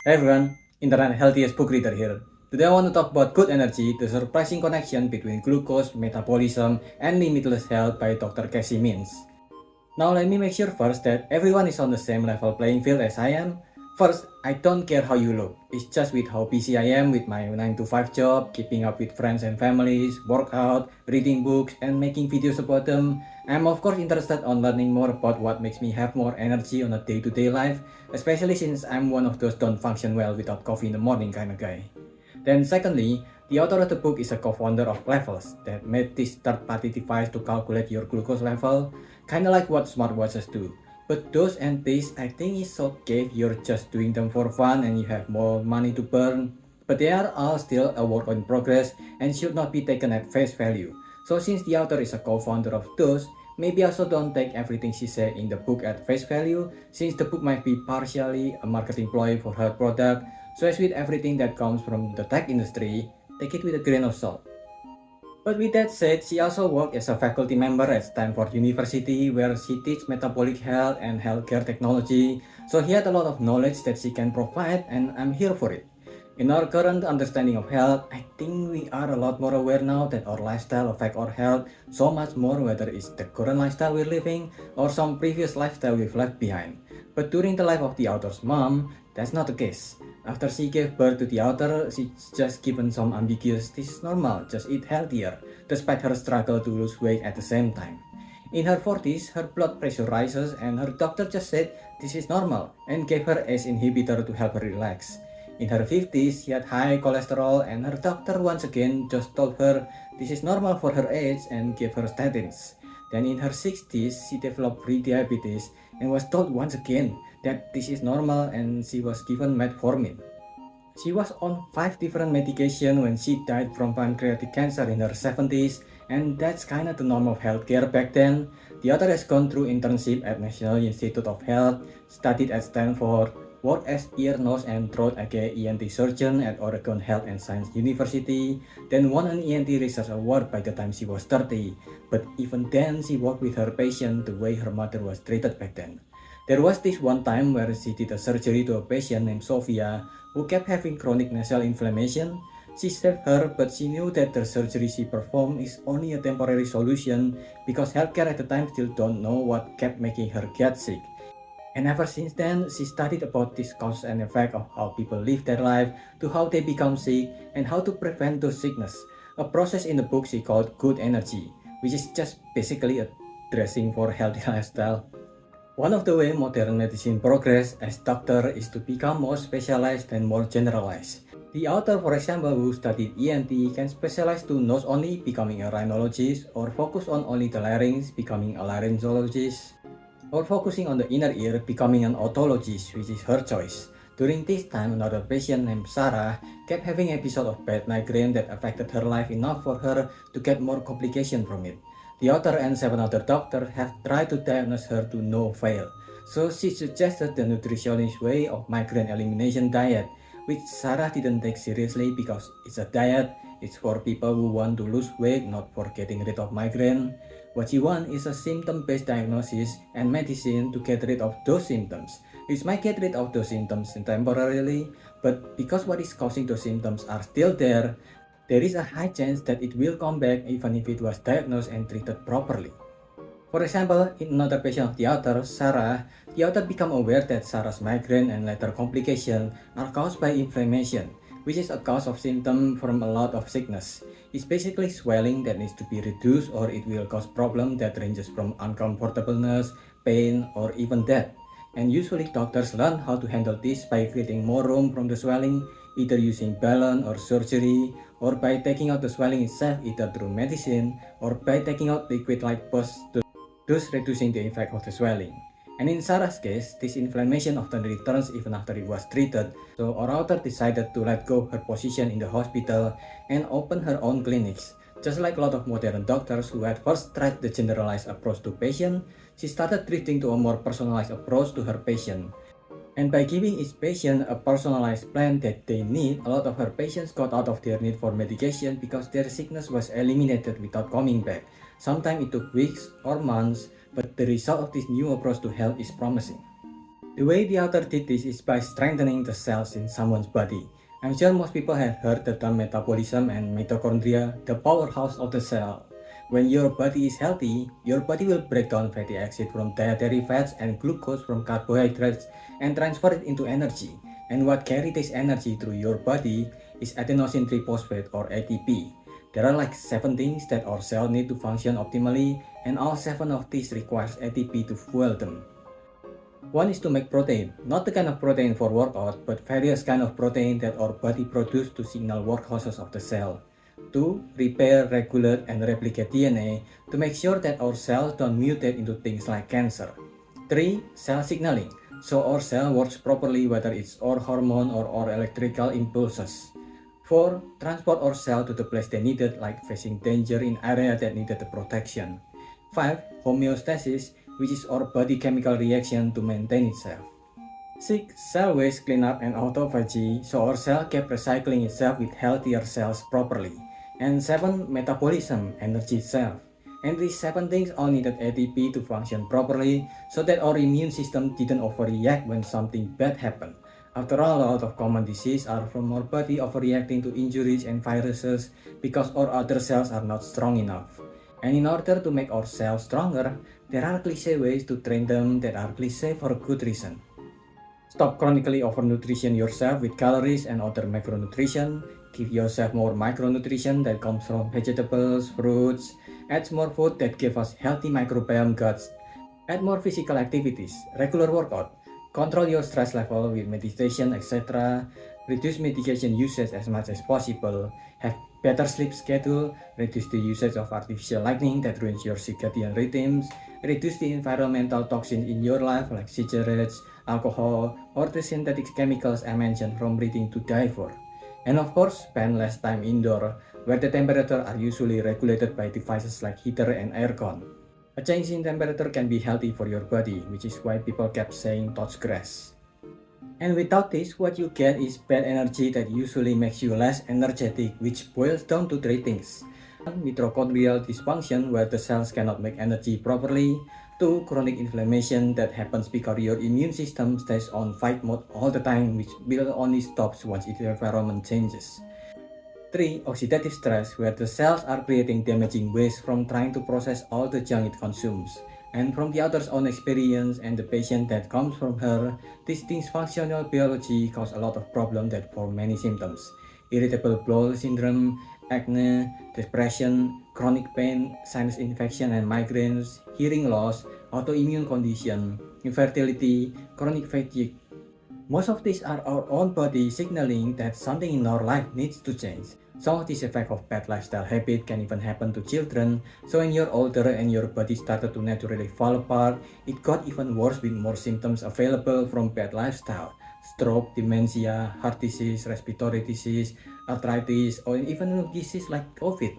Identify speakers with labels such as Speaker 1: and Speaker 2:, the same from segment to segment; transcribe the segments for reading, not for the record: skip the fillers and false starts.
Speaker 1: Hey everyone, Internet Healthiest Book Reader here. Today I want to talk about Good Energy, the surprising connection between glucose, metabolism, and limitless health by Dr. Casey Means. Now let me make sure first that everyone is on the same level playing field as I am. First, I don't care how you look. It's just with how busy I am with my 9 to 5 job, keeping up with friends and families, workout, reading books, and making videos about them. I'm of course interested on learning more about what makes me have more energy on a day-to-day life, especially since I'm one of those don't function well without coffee in the morning kind of guy. Then secondly, the author of the book is a co-founder of Levels that made this third-party device to calculate your glucose level, kinda like what smartwatches do. But those and these, I think it's okay if you're just doing them for fun and you have more money to burn. But they are all still a work in progress and should not be taken at face value. So since the author is a co-founder of those, maybe also don't take everything she said in the book at face value, since the book might be partially a marketing ploy for her product. So as with everything that comes from the tech industry, take it with a grain of salt. But with that said, she also worked as a faculty member at Stanford University where she teaches metabolic health and healthcare technology, so he had a lot of knowledge that she can provide and I'm here for it. In our current understanding of health, I think we are a lot more aware now that our lifestyle affect our health so much more, whether it's the current lifestyle we're living or some previous lifestyle we've left behind. But during the life of the author's mom, that's not the case. After she gave birth to the author, she's just given some ambiguous, this is normal, just eat healthier, despite her struggle to lose weight at the same time. In her 40s, her blood pressure rises and her doctor just said this is normal and gave her ACE inhibitor to help her relax. In her 50s, she had high cholesterol and her doctor once again just told her this is normal for her age and gave her statins. Then in her 60s, she developed pre-diabetes and was told once again that this is normal and she was given metformin. She was on 5 different medications when she died from pancreatic cancer in her 70s, and that's kinda the norm of healthcare back then. The author has gone through internship at National Institute of Health, studied at Stanford, worked as ear, nose, and throat aka ENT surgeon at Oregon Health and Science University, then won an ENT Research Award by the time she was 30. But even then, she worked with her patient the way her mother was treated back then. There was this one time where she did a surgery to a patient named Sophia who kept having chronic nasal inflammation. She saved her, but she knew that the surgery she performed is only a temporary solution because healthcare at the time still don't know what kept making her get sick. And ever since then, she studied about this cause and effect of how people live their life, to how they become sick, and how to prevent those sickness. A process in the book she called Good Energy, which is just basically a dressing for healthy lifestyle. One of the way modern medicine progress as doctor is to become more specialized and more generalized. The author, for example, who studied ENT can specialize to nose only, becoming a rhinologist, or focus on only the larynx, becoming a laryngologist, or focusing on the inner ear, becoming an otologist, which is her choice. During this time, another patient named Sarah kept having episodes of bad migraine that affected her life enough for her to get more complication from it. The author and 7 other doctors have tried to diagnose her to no avail, so she suggested the nutritionist way of migraine elimination diet, which Sarah didn't take seriously because it's a diet, it's for people who want to lose weight, not for getting rid of migraine. What you want is a symptom-based diagnosis and medicine to get rid of those symptoms, which might get rid of those symptoms temporarily, but because what is causing those symptoms are still there is a high chance that it will come back even if it was diagnosed and treated properly. For example, in another patient of the author, Sarah, the author became aware that Sarah's migraine and later complications are caused by inflammation, which is a cause of symptom from a lot of sickness. It's basically swelling that needs to be reduced or it will cause problem that ranges from uncomfortableness, pain, or even death. And usually doctors learn how to handle this by creating more room from the swelling, either using balloon or surgery, or by taking out the swelling itself either through medicine or by taking out liquid like pus, thus reducing the effect of the swelling. And in Sarah's case, this inflammation often returns even after it was treated, so our author decided to let go her position in the hospital and open her own clinics. Just like a lot of modern doctors who had first tried the generalized approach to patient, she started drifting to a more personalized approach to her patient. And by giving each patient a personalized plan that they need, a lot of her patients got out of their need for medication because their sickness was eliminated without coming back. Sometimes it took weeks or months, but the result of this new approach to health is promising. The way the author did this is by strengthening the cells in someone's body. I'm sure most people have heard the term metabolism and mitochondria, the powerhouse of the cell. When your body is healthy, your body will break down fatty acid from dietary fats and glucose from carbohydrates and transfer it into energy. And what carries this energy through your body is adenosine triphosphate or ATP. There are like 7 things that our cells need to function optimally, and all 7 of these requires ATP to fuel them. One is to make protein, not the kind of protein for workout, but various kind of protein that our body produce to signal workhorses of the cell. 2. Repair, regulate, and replicate DNA to make sure that our cells don't mutate into things like cancer. 3. Cell signaling, so our cell works properly whether it's our hormone or our electrical impulses. 4. Transport our cell to the place they needed, like facing danger in area that needed the protection. 5. Homeostasis, which is our body chemical reaction to maintain itself. 6. Cell waste cleanup and autophagy, so our cell kept recycling itself with healthier cells properly. And 7. Metabolism, energy itself. And these 7 things all needed ATP to function properly so that our immune system didn't overreact when something bad happened. After all, a lot of common diseases are from our body overreacting to injuries and viruses because our other cells are not strong enough. And in order to make our cells stronger, there are cliché ways to train them that are cliché for a good reason. Stop chronically overnutrition yourself with calories and other macronutrition. Give yourself more micronutrition that comes from vegetables, fruits. Add more food that give us healthy microbiome guts. Add more physical activities, regular workout. Control your stress level with meditation, etc. Reduce medication usage as much as possible. Have better sleep schedule. Reduce the usage of artificial lighting that ruins your circadian rhythms. Reduce the environmental toxins in your life like cigarettes, alcohol, or the synthetic chemicals I mentioned from breathing to die for. And of course, spend less time indoor, where the temperature are usually regulated by devices like heater and aircon. A change in temperature can be healthy for your body, which is why people kept saying touch grass. And without this, what you get is bad energy that usually makes you less energetic, which boils down to 3 things. 1. Mitochondrial dysfunction, where the cells cannot make energy properly. 2. Chronic inflammation that happens because your immune system stays on fight mode all the time, which will only stop once its environment changes. 3. Oxidative stress, where the cells are creating damaging waste from trying to process all the junk it consumes. And from the author's own experience and the patient that comes from her, this dysfunctional biology causes a lot of problems that form many symptoms. Irritable bowel syndrome, acne, depression, chronic pain, sinus infection and migraines, hearing loss, autoimmune condition, infertility, chronic fatigue. Most of these are our own body signaling that something in our life needs to change. Some of these effects of bad lifestyle habit can even happen to children, so when you're older and your body started to naturally fall apart, it got even worse with more symptoms available from bad lifestyle. Stroke, dementia, heart disease, respiratory disease, arthritis, or even a disease like COVID.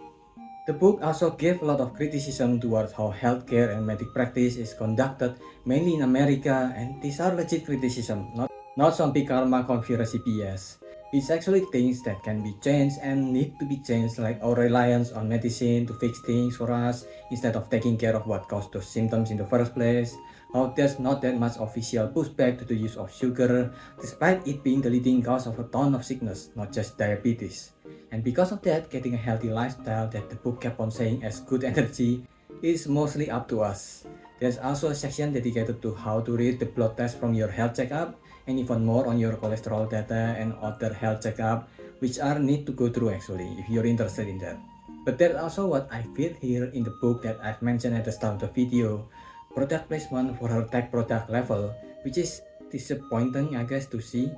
Speaker 1: The book also gave a lot of criticism towards how healthcare and medical practice is conducted, mainly in America, and these are legit criticism, not some big karma conspiracy BS. It's actually things that can be changed and need to be changed, like our reliance on medicine to fix things for us instead of taking care of what caused those symptoms in the first place. How there's not that much official pushback to the use of sugar, despite it being the leading cause of a ton of sickness, not just diabetes. And because of that, getting a healthy lifestyle that the book kept on saying as good energy is mostly up to us. There's also a section dedicated to how to read the blood test from your health checkup, and even more on your cholesterol data and other health checkup, which are need to go through actually if you're interested in that. But there's also what I feel here in the book that I've mentioned at the start of the video, product placement for her tech product level, which is disappointing I guess to see.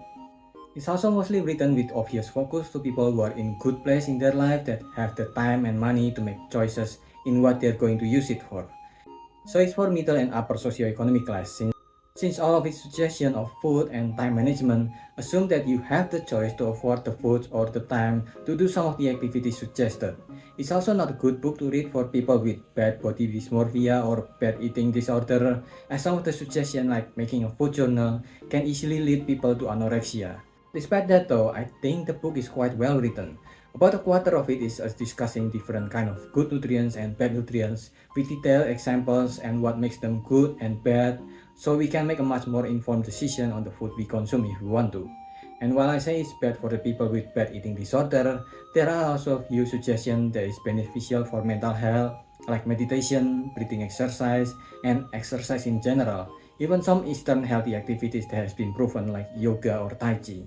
Speaker 1: It's also mostly written with obvious focus to people who are in good place in their life that have the time and money to make choices in what they're going to use it for. So it's for middle and upper socioeconomic class, since all of its suggestion of food and time management assume that you have the choice to afford the food or the time to do some of the activities suggested. It's also not a good book to read for people with bad body dysmorphia or bad eating disorder, as some of the suggestions like making a food journal can easily lead people to anorexia. Despite that though, I think the book is quite well written. About a quarter of it is discussing different kind of good nutrients and bad nutrients with detailed examples and what makes them good and bad. so we can make a much more informed decision on the food we consume if we want to. And while I say it's bad for the people with bad eating disorder, there are also a few suggestions that is beneficial for mental health, like meditation, breathing exercise, and exercise in general. Even some Eastern healthy activities that has been proven like yoga or Tai Chi.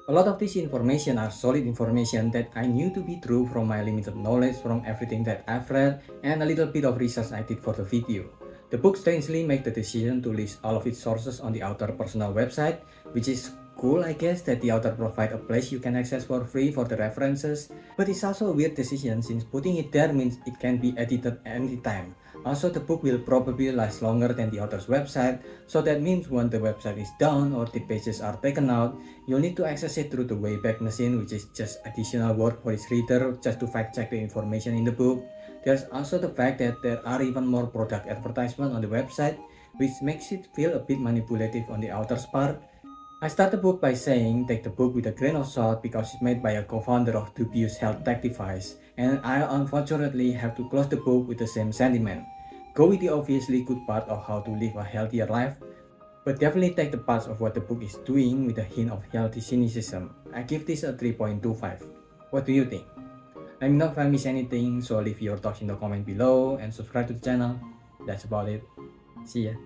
Speaker 1: A lot of this information are solid information that I knew to be true from my limited knowledge from everything that I've read and a little bit of research I did for the video. The book strangely made the decision to list all of its sources on the author personal website, which is cool I guess that the author provide a place you can access for free for the references, but it's also a weird decision since putting it there means it can be edited anytime. Also, the book will probably last longer than the author's website, so that means when the website is down or the pages are taken out, you'll need to access it through the Wayback Machine, which is just additional work for its reader just to fact check the information in the book. There's also the fact that there are even more product advertisements on the website, which makes it feel a bit manipulative on the author's part. I start the book by saying take the book with a grain of salt because it's made by a co-founder of dubious health tech device, and I unfortunately have to close the book with the same sentiment. Go with the obviously good part of how to live a healthier life, but definitely take the parts of what the book is doing with a hint of healthy cynicism. I give this a 3.25. What do you think? Let me know if I miss anything, so leave your thoughts in the comment below and subscribe to the channel. That's about it. See ya.